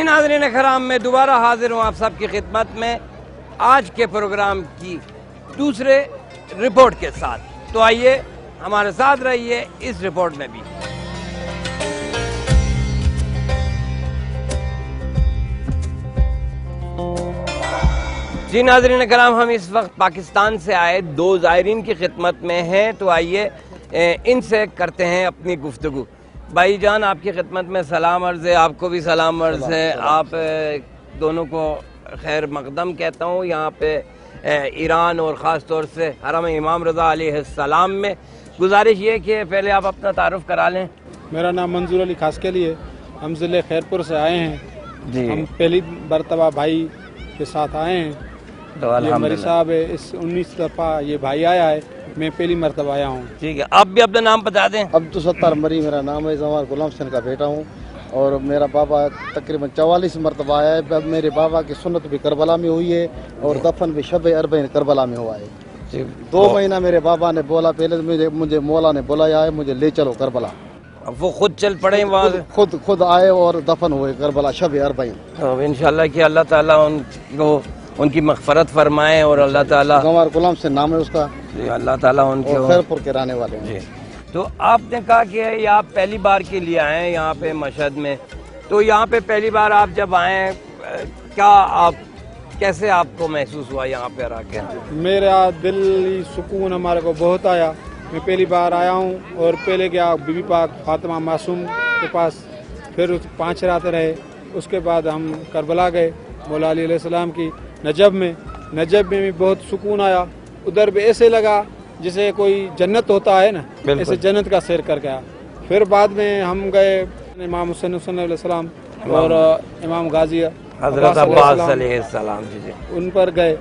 जी नाज़रीन करम, मैं दोबारा हाजिर हूँ आप सब की खिदमत में आज के प्रोग्राम की दूसरे रिपोर्ट के साथ। तो आइए हमारे साथ रहिए इस रिपोर्ट में भी। जी नाज़रीन करम, हम इस वक्त पाकिस्तान से आए दो ज़ायरीन की खिदमत में हैं। तो आइए इनसे करते हैं अपनी गुफ्तगू। भाई जान, आपकी खिदमत में सलाम अर्ज़ है, आपको भी सलाम अर्ज़ है। आप दोनों को खैर मक़दम कहता हूँ यहाँ पे ईरान और ख़ास तौर से हरम इमाम रज़ा अलैहिस्सलाम में। गुजारिश ये कि पहले आप अपना तारुफ़ करा लें। मेरा नाम मंजूर अली खासकेली है, हम ज़िले खैरपुर से आए हैं जी। हम पहली मरतबा भाई के साथ आए हैं। तो ये मरी साहब है, इस 19 दफ़ा ये भाई आया है, मैं पहली मरतबा आया हूँ। ठीक है, आप भी अपना नाम बता दें। अब्दुल सत्तार मरी मेरा नाम है, जवान गुलाम हुसैन का बेटा हूँ और मेरा बाबा तकरीबन 44 मरतबा आया है। मेरे बाबा की सुन्नत भी करबला में हुई है और दफन भी शब अरबईन करबला में हुआ है। 2 महीना मेरे बाबा ने बोला, पहले मुझे मौला ने बुलाया है, मुझे ले चलो करबला। वो खुद चल पड़े वहाँ से, खुद आए और दफन हुए करबला शब अरबईन। तो इंशाल्लाह कि अल्लाह ताला उनको उनकी मग़फ़रत फरमाए और अल्लाह ताला, गंवार गुलाम से नाम है उसका, अल्लाह ताला उनके खैरपुर के रहने वाले हैं। जी। तो आपने कहा कि ये आप पहली बार के लिए आए हैं यहाँ पे मशहद में, तो यहाँ पे पहली बार आप जब आए, क्या आप कैसे आपको महसूस हुआ यहाँ पे आके? मेरा दिली सुकून हमारे को बहुत आया। मैं पहली बार आया हूँ और पहले गया बीबी पाक फातिमा मासूम के पास, फिर 5 रातें रहे। उसके बाद हम करबला गए मौला अली अलैहिस्सलाम की नजब में भी बहुत सुकून आया। उधर भी ऐसे लगा जैसे कोई जन्नत होता है ना, ऐसे जन्नत का सैर कर गया। फिर बाद में हम गए इमाम हुसैन अलैहिस्सलाम और इमाम गाजी हज़रत अब्बास अलैहिस्सलाम जी, उन पर गए।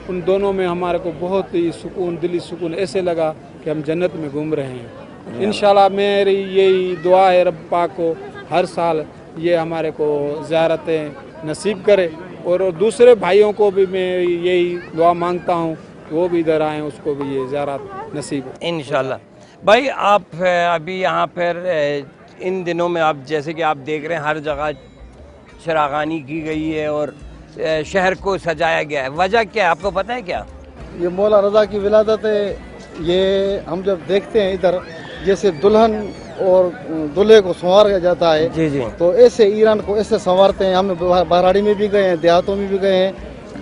उन दोनों में हमारे को बहुत ही सुकून, दिली सुकून, ऐसे लगा कि हम जन्नत में घूम रहे हैं। इंशाल्लाह मेरी यही दुआ है रब पाक को हर साल ये हमारे को ज़ियारतें नसीब करे और दूसरे भाइयों को भी मैं यही दुआ मांगता हूँ वो भी इधर आएँ, उसको भी ये ज़ियारत नसीब हो इंशाल्लाह। भाई आप अभी यहाँ पर इन दिनों में आप जैसे कि आप देख रहे हैं हर जगह चरागानी की गई है और शहर को सजाया गया है, वजह क्या है आपको पता है क्या? ये मौला रज़ा की विलादत है। ये हम जब देखते हैं इधर जैसे दुल्हन और दूल्हे को संवारा जाता है, जी जी, तो ऐसे ईरान को ऐसे संवारते हैं। हम बहराड़ी में भी गए हैं, देहातों में भी गए हैं।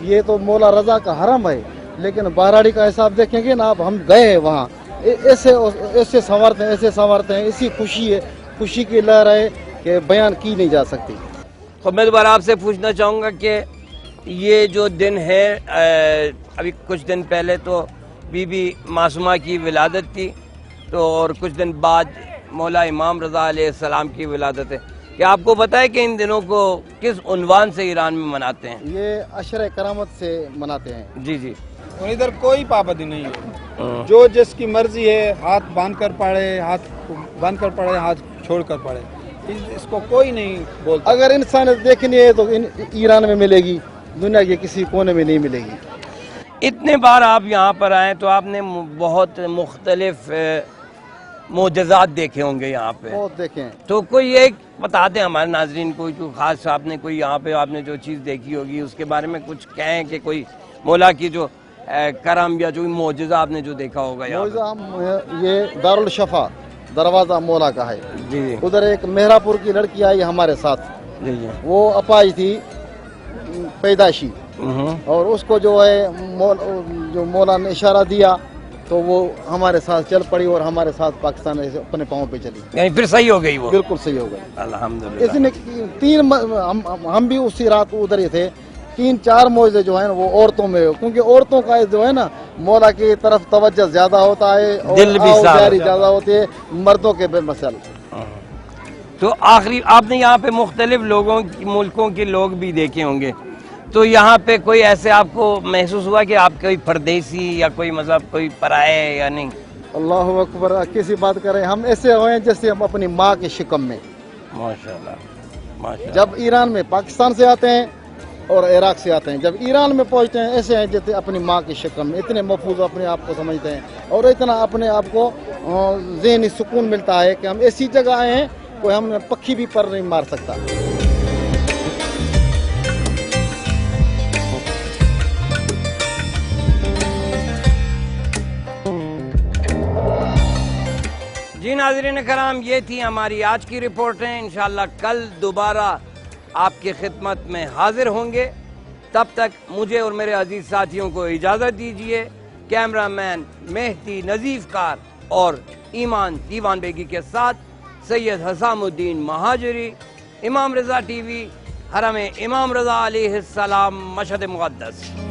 ये तो मौला रज़ा का हरम है, लेकिन बहराड़ी का हिसाब देखेंगे ना आप, हम गए हैं वहाँ, ऐसे संवारते हैं। इसी खुशी की लहर है कि बयान की नहीं जा सकती। तो मैं दोबारा आपसे पूछना चाहूँगा कि ये जो दिन है, अभी कुछ दिन पहले तो बीबी मासूमा की विलादत थी, तो और कुछ दिन बाद मौला इमाम रज़ा अलैहिस्सलाम की विलादत है। क्या आपको पता है कि इन दिनों को किस उन्वान से ईरान में मनाते हैं? ये अशरे करामत से मनाते हैं। जी जी, इधर कोई पाबंदी नहीं है, जो जिसकी मर्जी है हाथ बांध कर पढ़े, हाथ छोड़ कर पढ़े, इसको कोई नहीं बोलता। अगर इंसान देखनी है तो ईरान में मिलेगी, दुनिया के किसी कोने में नहीं मिलेगी। इतने बार आप यहाँ पर आए तो आपने बहुत मुख्तलिफ मोजज़ात देखे होंगे यहाँ पे, बहुत देखे हैं। तो कोई एक बता दें हमारे नाजरीन को, जो खास आपने कोई यहाँ पे आपने जो चीज़ देखी होगी उसके बारे में कुछ कहें कि कोई मौला की जो करम या जो मोजज़ा आपने जो देखा होगा यहाँ पे। ये दारुल शफा दरवाज़ा मौला का है। जी जी, उधर एक मेहरापुर की लड़की आई हमारे साथ, जी जी, वो अपाई थी पैदाशी, और उसको जो है जो मौला ने इशारा दिया तो वो हमारे साथ चल पड़ी और हमारे साथ पाकिस्तान अपने पाँव पे चली, यानी फिर सही हो गई वो? बिल्कुल सही हो गई अल्हम्दुलिल्लाह। इसने 3 हम भी उसी रात उधर ही थे। 3-4 मौजे जो है ना वो औरतों में, क्योंकि औरतों का जो है ना मौला की तरफ तवज्जो ज्यादा होता है और दिल भी साफ ज्यादा होती है मर्दों के बेमसल। तो आखिरी आपने यहाँ पे मुख्तलिफ लोगों की मुल्कों के लोग भी देखे होंगे, तो यहाँ पे कोई ऐसे आपको महसूस हुआ कि आप कोई परदेसी या कोई मतलब कोई पराए या नहीं? अल्लाह अकबर, किसी बात करें, हम ऐसे हुए जैसे हम अपनी माँ के शिकम में। माशाल्लाह माशाल्लाह। जब ईरान में पाकिस्तान से आते हैं और इराक से आते हैं, जब ईरान में पहुंचते हैं ऐसे हैं जैसे अपनी माँ की शिकम में, इतने महफूज अपने आप को समझते हैं और इतना अपने आप को ज़हनी सुकून मिलता है कि हम ऐसी जगह आए हैं कोई हम पक्षी भी पर नहीं मार सकता। नाज़रीन कराम, ये थी हमारी आज की रिपोर्टें। इंशाअल्लाह कल दोबारा आपकी खिदमत में हाजिर होंगे। तब तक मुझे और मेरे अजीज साथियों को इजाज़त दीजिए। कैमरामैन मेहदी नजीफ कार और ईमान दीवान बेगी के साथ सैयद हसामुद्दीन महाजरी, इमाम रज़ा टीवी, हरम इमाम रज़ा अलैहिस्सलाम, मशहद मुक़द्दस।